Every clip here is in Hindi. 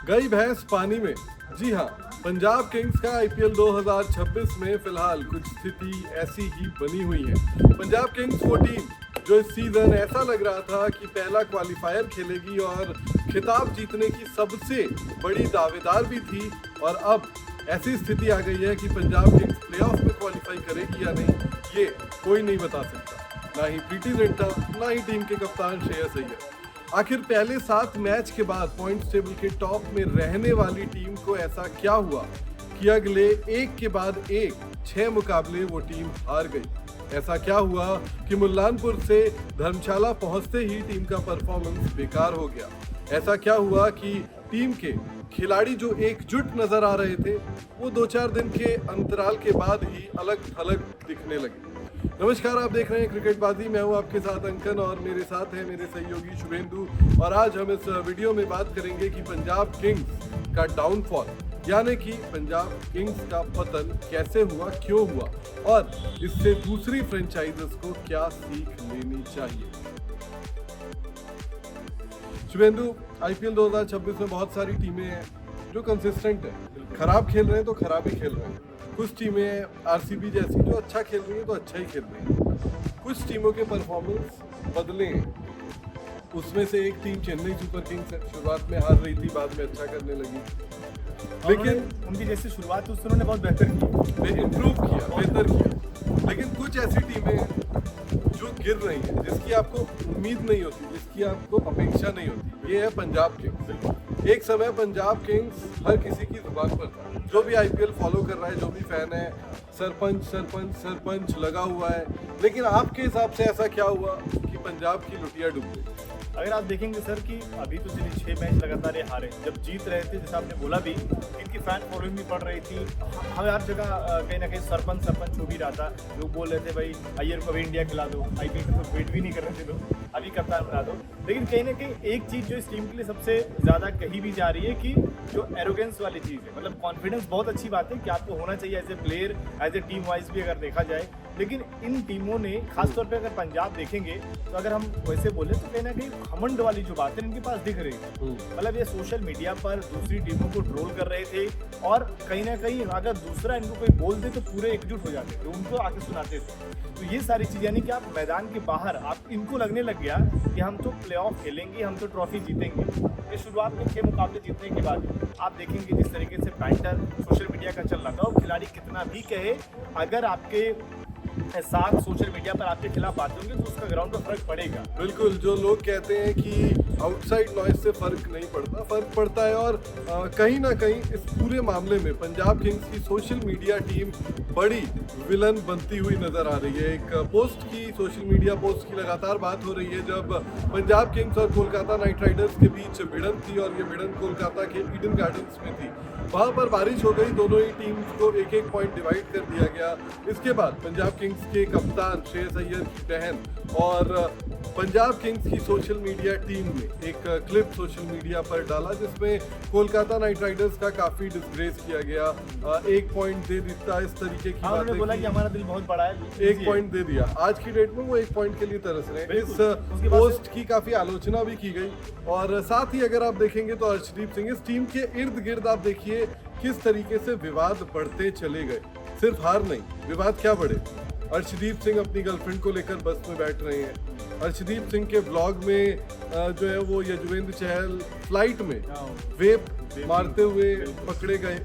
गई भैंस पानी में। जी हाँ, पंजाब किंग्स का आईपीएल 2026 में फिलहाल कुछ स्थिति ऐसी ही बनी हुई है। पंजाब किंग्स वो टीम जो इस सीजन ऐसा लग रहा था कि पहला क्वालिफायर खेलेगी और खिताब जीतने की सबसे बड़ी दावेदार भी थी, और अब ऐसी स्थिति आ गई है कि पंजाब किंग्स प्लेऑफ में क्वालिफाई करेगी या नहीं, ये कोई नहीं बता सकता। ना ही प्रीति जिंटा, ना ही टीम के कप्तान श्रेयस अय्यर। आखिर पहले 7 मैच के बाद पॉइंट्स टेबल के टॉप में रहने वाली टीम को ऐसा क्या हुआ कि अगले एक के बाद एक 6 मुकाबले वो टीम हार गई। ऐसा क्या हुआ कि मुल्लानपुर से धर्मशाला पहुंचते ही टीम का परफॉर्मेंस बेकार हो गया। ऐसा क्या हुआ कि टीम के खिलाड़ी जो एकजुट नजर आ रहे थे वो 2-4 दिन के अंतराल के बाद ही अलग थलग दिखने लगे। नमस्कार, आप देख रहे हैं क्रिकेटबाजी। मैं हूं आपके साथ अंकन और मेरे साथ है मेरे सहयोगी शुभेंदु। और आज हम इस वीडियो में बात करेंगे कि पंजाब किंग्स का डाउनफॉल, यानी कि पंजाब किंग्स का पतन कैसे हुआ, क्यों हुआ और इससे दूसरी फ्रेंचाइजेस को क्या सीख लेनी चाहिए। शुभेंदु, आईपीएल 2026 में बहुत सारी टीमें हैं जो कंसिस्टेंट है, खराब खेल रहे हैं तो खराब ही खेल रहे हैं। कुछ टीमें आरसीबी जैसी जो अच्छा खेल रही है तो अच्छा ही खेल रही है। कुछ टीमों के परफॉर्मेंस बदले हैं, उसमें से एक टीम चेन्नई सुपर किंग्स है। शुरुआत में हार रही थी, बाद में अच्छा करने लगी, लेकिन उनकी जैसी शुरुआत थी उन्होंने बहुत बेहतर की, इम्प्रूव किया, बेहतर किया। लेकिन कुछ ऐसी टीमें जो गिर रही हैं, जिसकी आपको उम्मीद नहीं होती, जिसकी आपको अपेक्षा नहीं होती, ये है पंजाब किंग्स। एक समय पंजाब किंग्स हर किसी की जुबान पर था। जो भी आईपीएल फॉलो कर रहा है, जो भी फैन है, सरपंच सरपंच सरपंच लगा हुआ है। लेकिन आपके हिसाब से ऐसा क्या हुआ कि पंजाब की लुटिया डूब गई? अगर आप देखेंगे सर कि अभी तो चलिए 6 मैच लगातार ये हारे, जब जीत रहे थे जैसे आपने बोला भी, इनकी फैन फॉलोइंग भी बढ़ रही थी। हमें हर जगह कहीं ना कहीं सरपंच हो भी रहा था। लोग बोल रहे थे भाई अय्यर को अभी इंडिया खिला दो, आईपीएल का तो वेट भी नहीं कर रहे थे लोग, अभी कप्तान बना दो। लेकिन कहीं ना कहीं एक चीज़ जो इस टीम के लिए सबसे ज़्यादा कही भी जा रही है कि जो एरोगेंस वाली चीज़ है, मतलब कॉन्फिडेंस बहुत अच्छी बात है कि आपको होना चाहिए as a player, as a team wise भी अगर देखा जाए। लेकिन इन टीमों ने खासतौर पे अगर पंजाब देखेंगे तो अगर हम वैसे बोले तो कहीं ना कहीं घमंड वाली जो बात है इनके पास दिख रही है। मतलब ये सोशल मीडिया पर दूसरी टीमों को ट्रोल कर रहे थे और कहीं ना कहीं अगर दूसरा इनको कोई बोल दे तो पूरे एकजुट हो जाते थे, उनको आके सुनाते थे। तो ये सारी चीज़ यानी कि आप मैदान के बाहर आप इनको लगने लग गया कि हम तो प्लेऑफ खेलेंगे, हम तो ट्रॉफी जीतेंगे। ये शुरुआत में 6 मुकाबले जीतने के बाद आप देखेंगे जिस तरीके से बैंटर सोशल मीडिया का चल रहा था, और खिलाड़ी कितना भी कहे, अगर आपके साथ सोशल मीडिया पर आपके खिलाफ बात होंगे तो उसका ग्राउंड पर फर्क पड़ेगा। बिल्कुल, जो लोग कहते हैं कि आउटसाइड नॉइज से फर्क नहीं पड़ता, फर्क पड़ता है। और कहीं ना कहीं इस पूरे मामले में पंजाब किंग्स की सोशल मीडिया टीम बड़ी विलन बनती हुई नजर आ रही है। एक पोस्ट की, सोशल मीडिया पोस्ट की लगातार बात हो रही है जब पंजाब किंग्स और कोलकाता नाइट राइडर्स के बीच भिड़ंत थी, और ये भिड़ंत कोलकाता के ईडन गार्डन्स में थी। वहां पर बारिश हो गई, दोनों ही टीम्स को एक एक पॉइंट डिवाइड कर दिया गया। इसके बाद पंजाब किंग्स के कप्तान श्रेयस अय्यर की बहन और पंजाब किंग्स की सोशल मीडिया टीम ने एक क्लिप सोशल मीडिया पर डाला जिसमें कोलकाता नाइट राइडर्स का काफी डिस्ग्रेस किया गया। 1 पॉइंट दे देता, इस तरीके की बात है, बोला कि हमारा दिल बहुत बड़ा है, 1 पॉइंट दे दिया। आज की डेट में वो 1 पॉइंट के लिए तरस रहे हैं। इस पोस्ट की काफी आलोचना भी की गई, और साथ ही अगर आप देखेंगे तो अर्शदीप सिंह, इस टीम के इर्द गिर्द आप देखिए किस तरीके से विवाद बढ़ते चले गए। सिर्फ हार नहीं, विवाद क्या बढ़े। अर्शदीप सिंह अपनी गर्लफ्रेंड को लेकर बस में बैठ रहे हैं। अर्शदीप सिंह के ब्लॉग में जो है वो यजुवेंद्र चहल फ्लाइट में वेप मारते हुए पकड़े गए।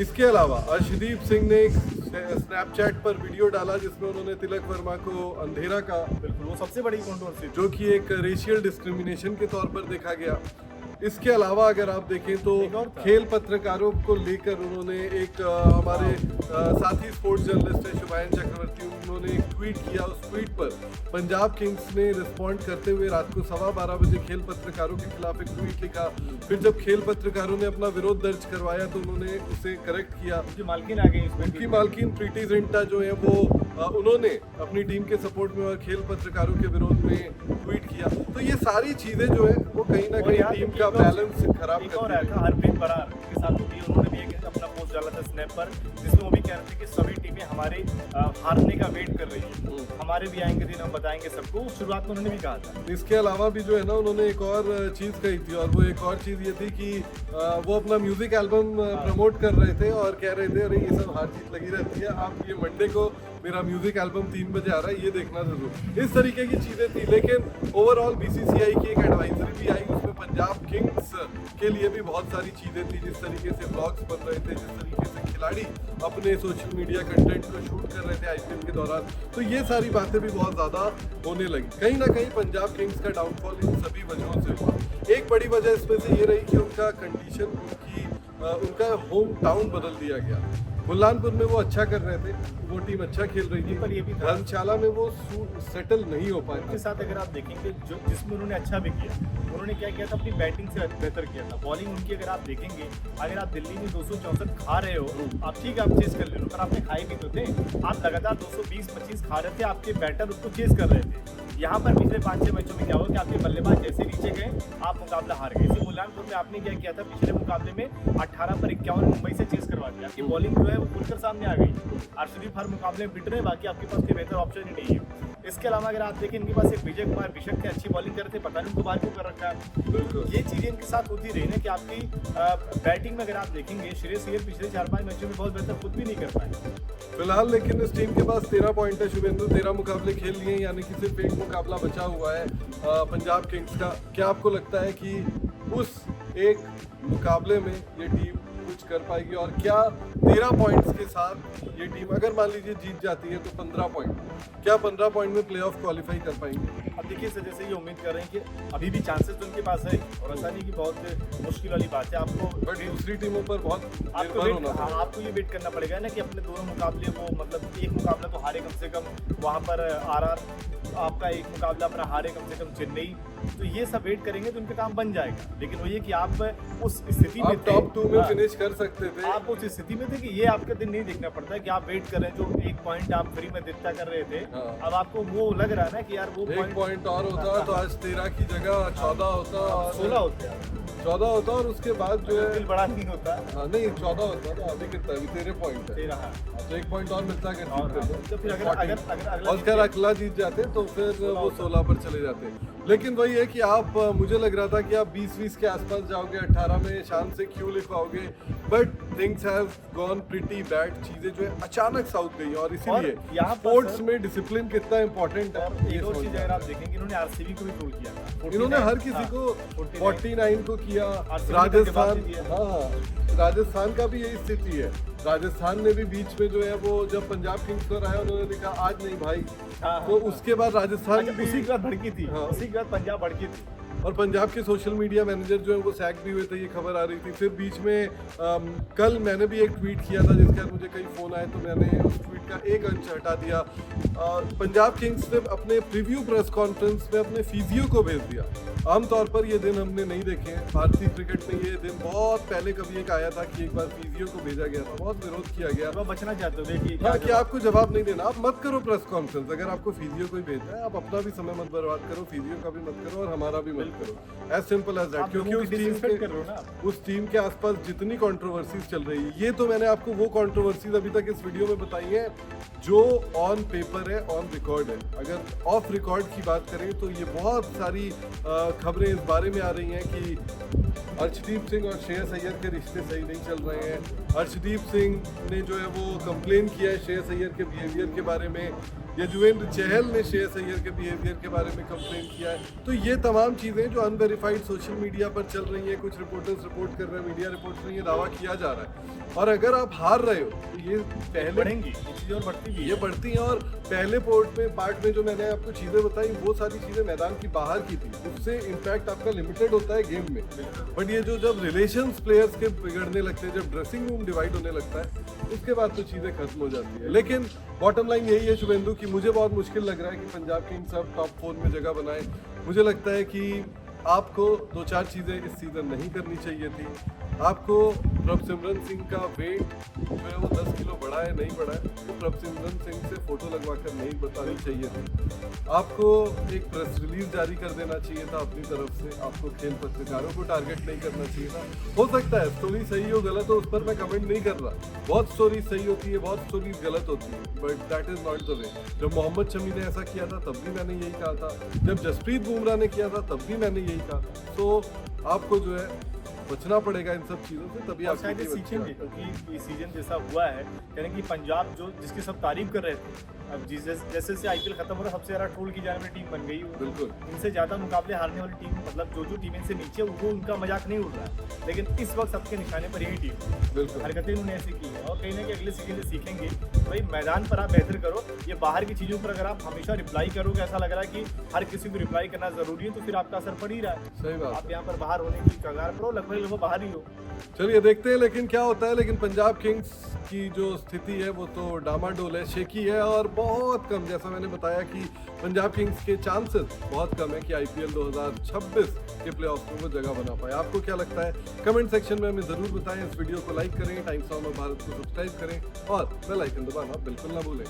इसके अलावा अर्शदीप सिंह ने एक स्नैपचैट पर वीडियो डाला जिसमें उन्होंने तिलक वर्मा को अंधेरा का, बिल्कुल वो सबसे बड़ी कंट्रोवर्सी, जो कि एक रेशियल डिस्क्रिमिनेशन के तौर पर देखा गया। इसके अलावा अगर आप देखें तो खेल पत्रकारों को लेकर उन्होंने एक हमारे साथी स्पोर्ट्स जर्नलिस्ट है शुभायन चक्रवर्ती, उन्होंने एक ट्वीट किया। उस ट्वीट पर पंजाब किंग्स ने रिस्पॉन्ड करते हुए रात को 12:15 बजे खेल पत्रकारों के खिलाफ एक ट्वीट लिखा। फिर जब खेल पत्रकारों ने अपना विरोध दर्ज करवाया तो उन्होंने उसे करेक्ट किया। उनकी मालकिन आ गई, उनकी मालकिन प्रीति जिंटा जो है वो उन्होंने अपनी टीम के सपोर्ट में और खेल पत्रकारों के विरोध में ट्वीट किया। तो ये सारी चीजें जो है वो कहीं ना कहीं टीम का बैलेंस खराब एक और कर आया रही था हरप्रीत बरार के साथ भी, उन्होंने भी एक अपना पोस्ट डाला था स्नैप पर, जिसमें वो भी कह रहे थे कि सभी टीमें हमारे हारने का वेट कर रही है, हमारे भी आएंगे दिन, हम बताएंगे सबको। शुरुआत में उन्होंने भी कहा था। इसके अलावा भी जो है ना उन्होंने एक और चीज़ कही थी, और वो एक और चीज़ ये थी कि वो अपना म्यूजिक एल्बम प्रमोट कर रहे थे और कह रहे थे अरे ये सब हार जीत लगी रहती है, आप ये मंडे को मेरा म्यूजिक एल्बम 3 बजे आ रहा है, ये देखना जरूर। इस तरीके की चीज़ें थी, लेकिन ओवरऑल बीसीसीआई की एक एडवाइजरी भी आई, उसमें पंजाब किंग्स के लिए भी बहुत सारी चीज़ें थी, जिस तरीके से ब्लॉग्स बन रहे थे, जिस तरीके से खिलाड़ी अपने सोशल मीडिया कंटेंट को शूट कर रहे थे आईपीएल के दौरान। तो ये सारी बातें भी बहुत ज़्यादा होने लगी। कहीं ना कहीं पंजाब किंग्स का डाउनफॉल इन सभी वजहों से हुआ। एक बड़ी वजह इसमें से ये रही कि उनका कंडीशन, उनका होम टाउन बदल दिया गया। बुरहानपुर में वो अच्छा कर रहे थे, वो टीम अच्छा खेल रही थी, पर ये भी धर्मशाला में वो सेटल नहीं हो पाए। उनके साथ अगर आप देखेंगे जो जिसमें उन्होंने अच्छा भी किया, उन्होंने क्या किया था, अपनी बैटिंग से बेहतर किया था। बॉलिंग उनकी अगर आप देखेंगे, अगर आप दिल्ली में 264 खा रहे हो, आप ठीक है आप चेस कर ले लो, पर आपने खाए भी तो थे। आप लगातार 220-25 खा रहे थे, आपके बैटर उसको चेस कर रहे थे। यहाँ पर पिछले 5-6 मैचों में क्या हुआ कि आपके बल्लेबाज जैसे नीचे गए, आप मुकाबला हार गए। इसी बुरहानपुर में आपने क्या किया था, पिछले मुकाबले में 18 पर 51 मुंबई से चेस करवा दिया। आपकी बॉलिंग जो है वो खुलकर सामने आ गई। अर्शदीप हर मुकाबले में पिट रहे, बाकी आपके पास कोई बेहतर ऑप्शन ही नहीं है। इसके अलावा अगर आप देखें, इनके पास एक विजय कुमार बिशक थे, अच्छी बॉलिंग कर रहे थे, पता नहीं उनको बाहर क्यों कर रखा है। ये चीजें इनके साथ होती रही ना कि आपकी बैटिंग में अगर आप देखेंगे, श्रेयस अय्यर पिछले 4-5 मैचों में बहुत बेहतर खुद भी नहीं कर पाए फिलहाल। लेकिन इस टीम के पास 13 पॉइंट है शुभेंदु, 13 मुकाबले खेल लिए, यानी कि सिर्फ एक मुकाबला बचा हुआ है पंजाब किंग्स का। क्या आपको लगता है कि उस एक मुकाबले में ये टीम कुछ कर पाएगी, और क्या 13 पॉइंट्स के साथ ये टीम अगर मान लीजिए जीत जाती है तो 15 पॉइंट, क्या 15 पॉइंट में प्लेऑफ क्वालिफाई कर पाएंगे? अब देखिए सर, जैसे ये उम्मीद कर रहे हैं कि अभी भी चांसेस तो उनके पास है, और ऐसा नहीं कि बहुत मुश्किल वाली बात है। आपको बट दूसरी टीमों पर बहुत निर्भर होना पड़ेगा। आपको ये वेट करना पड़ेगा ना कि अपने दोनों मुकाबले वो, मतलब एक मुकाबला तो हारे कम से कम वहाँ पर आरआर, आपका एक मुकाबला अपना हारे कम से कम चेन्नई, तो ये सब वेट करेंगे तो उनका काम बन जाएगा। लेकिन वो ये कि आप उस स्थिति में टॉप 2 में फिनिश कर सकते थे, आप उस स्थिति में थे कि ये आपका दिन नहीं देखना पड़ता है कि आप वेट कर रहे हैं, जो एक पॉइंट आप फ्री में दिखता कर रहे थे। अब आपको वो लग रहा है ना कि यार वो एक पॉइंट और होता तो आज 13 की जगह 14 होता, 16 होते हैं, 14 होता, और उसके बाद जो है दिल बड़ा नहीं होता। हाँ नहीं 14 होता ना, अभी कितना है, अभी 13 पॉइंट है, 13 तो एक पॉइंट और मिलता है तो फिर अगर और अगर अगला जीत जाते तो फिर वो 16 पर चले जाते। लेकिन वही है कि आप, मुझे लग रहा था कि आप 20-20 के आसपास जाओगे, 18 में शान से क्यों लिखवाओगे, but things have gone pretty bad. चीजें जो है अचानक साउथ गई, और इसीलिए यहाँ स्पोर्ट्स में डिसिप्लिन कितना इंपॉर्टेंट है। एक और चीज अगर आप देखेंगे, इन्होंने आरसीबी को भी ट्रोल किया था। इन्होंने हर किसी को 49 को किया, राजस्थान, हाँ राजस्थान का भी यही स्थिति है। राजस्थान ने भी बीच में जो है वो जब पंजाब किंग्स पर आया, उन्होंने लिखा आज नहीं भाई, तो उसके बाद राजस्थान भी उसी के बाद भड़की थी, हाँ। उसी के बाद पंजाब भड़की थी। और पंजाब के सोशल मीडिया मैनेजर जो है वो सैक भी हुए थे, ये खबर आ रही थी। फिर बीच में कल मैंने भी एक ट्वीट किया था जिसके बाद मुझे कई फ़ोन आए, तो मैंने उस ट्वीट का एक अंश हटा दिया। पंजाब किंग्स ने अपने प्रीव्यू प्रेस कॉन्फ्रेंस में अपने फिजियो को भेज दिया। आमतौर पर ये दिन हमने नहीं देखे हैं भारतीय क्रिकेट में। ये दिन बहुत पहले कभी एक आया था कि एक बार फिजियो को भेजा गया था, बहुत विरोध किया गया। तो बचना चाहते हो देखिए, हाँ कि आपको जवाब नहीं देना, आप मत करो प्रेस कॉन्फ्रेंस। अगर आपको फिजियो कोई भेजना है, आप अपना भी समय मत बर्बाद करो, फिजियो का भी मत करो और हमारा भी मत करो, एज सिंपल एज दैट। क्योंकि उस टीम के आसपास जितनी कंट्रोवर्सीज चल रही है, ये तो मैंने आपको वो कंट्रोवर्सीज अभी तक इस वीडियो में बताई है जो ऑन पेपर है, ऑन रिकॉर्ड है। अगर ऑफ रिकॉर्ड की बात करें तो ये बहुत सारी खबरें इस बारे में आ रही हैं कि अर्शदीप सिंह और श्रेयस अय्यर के रिश्ते सही नहीं चल रहे हैं। अर्शदीप सिंह ने जो है वो कंप्लेन किया है श्रेयस अय्यर के बिहेवियर के बारे में, यजुवेंद्र चहल ने श्रेयस अय्यर के बिहेवियर के बारे में कंप्लेन किया है। तो ये तमाम चीज़ें जो अनवेरीफाइड सोशल मीडिया पर चल रही हैं, कुछ रिपोर्टर्स रिपोर्ट कर रहे हैं, मीडिया रिपोर्ट्स में ये दावा किया जा रहा है। और अगर आप हार रहे हो तो ये पहले बढ़ेंगी, ये चीज़ें और बढ़ती भी, ये बढ़ती हैं। और पहले पार्ट में जो मैंने आपको चीज़ें बताई, वो सारी चीज़ें मैदान की बाहर की थी, उससे इम्पैक्ट आपका लिमिटेड होता है गेम में। बट ये जो जब रिलेशंस प्लेयर्स के बिगड़ने लगते हैं, जब ड्रेसिंग रूम डिवाइड होने लगता है, उसके बाद तो चीज़ें खत्म हो जाती है। लेकिन बॉटम लाइन यही है शुभेंदु कि मुझे बहुत मुश्किल लग रहा है कि पंजाब किंग्स अब टॉप 4 में जगह बनाए। मुझे लगता है कि आपको 2-4 चीज़ें इस सीज़न नहीं करनी चाहिए थी। आपको प्रभसिमरन सिंह का वेट जो है वो 10 किलो बढ़ा है नहीं बढ़ा है, तो प्रभसिमरन सिंह से फोटो लगवा कर नहीं बतानी चाहिए थी। आपको एक प्रेस रिलीज जारी कर देना चाहिए था अपनी तरफ से, आपको खेल पत्रकारों को टारगेट नहीं करना चाहिए था। हो सकता है स्टोरी सही हो गलत हो, उस पर मैं कमेंट नहीं कर रहा, बहुत स्टोरी सही होती है, बहुत स्टोरी गलत होती है, but that is not the way. जब मोहम्मद शमी ने ऐसा किया था तब भी मैंने यही कहा था, जब जसप्रीत बुमराह ने किया था तब भी मैंने यही कहा। तो आपको जो है बचना पड़ेगा इन सब चीज़ों से, तभी और आपकी शायद ये टीम अच्छी सीखेंगे, है। क्योंकि ये सीजन जैसा हुआ है यानी कि पंजाब जो जिसकी सब तारीफ कर रहे थे, अब जैसे से आईपीएल खत्म हो रहा है सबसे ज़्यादा ट्रोल की जाने वाली टीम बन गई वो। बिल्कुल। इनसे ज़्यादा मुकाबले हारने वाली टीम, मतलब जो टीमें से नीचे वो उनका मजाक नहीं उड़ रहा है, लेकिन इस वक्त सबके निशाने पर यही टीम बिल्कुल हरकतें उन्होंने ऐसी की है। और कहीं ना कहीं अगले सीजन से सीखेंगे भाई मैदान पर आप बेहतर करो, ये बाहर की चीज़ों पर अगर आप हमेशा रिप्लाई करोगे, ऐसा लग रहा है कि हर किसी को रिप्लाई करना ज़रूरी है, तो फिर आपका असर पड़ ही रहा है। सही बात आप यहाँ पर बाहर होने की कगार पर हो, लगभग बाहर ही हो। चलिए देखते हैं लेकिन क्या होता है। लेकिन पंजाब किंग्स की जो स्थिति है वो तो डामाडोल है, शेकी है, और बहुत कम, जैसा मैंने बताया कि पंजाब किंग्स के चांसेस बहुत कम है कि आईपीएल 2026 के प्लेऑफ में वो जगह बना पाए। आपको क्या लगता है कमेंट सेक्शन में हमें ज़रूर बताएं। इस वीडियो को लाइक करें, टाइम्स ऑफ भारत को सब्सक्राइब करें और बेल आइकन दबाना बिल्कुल ना भूलें।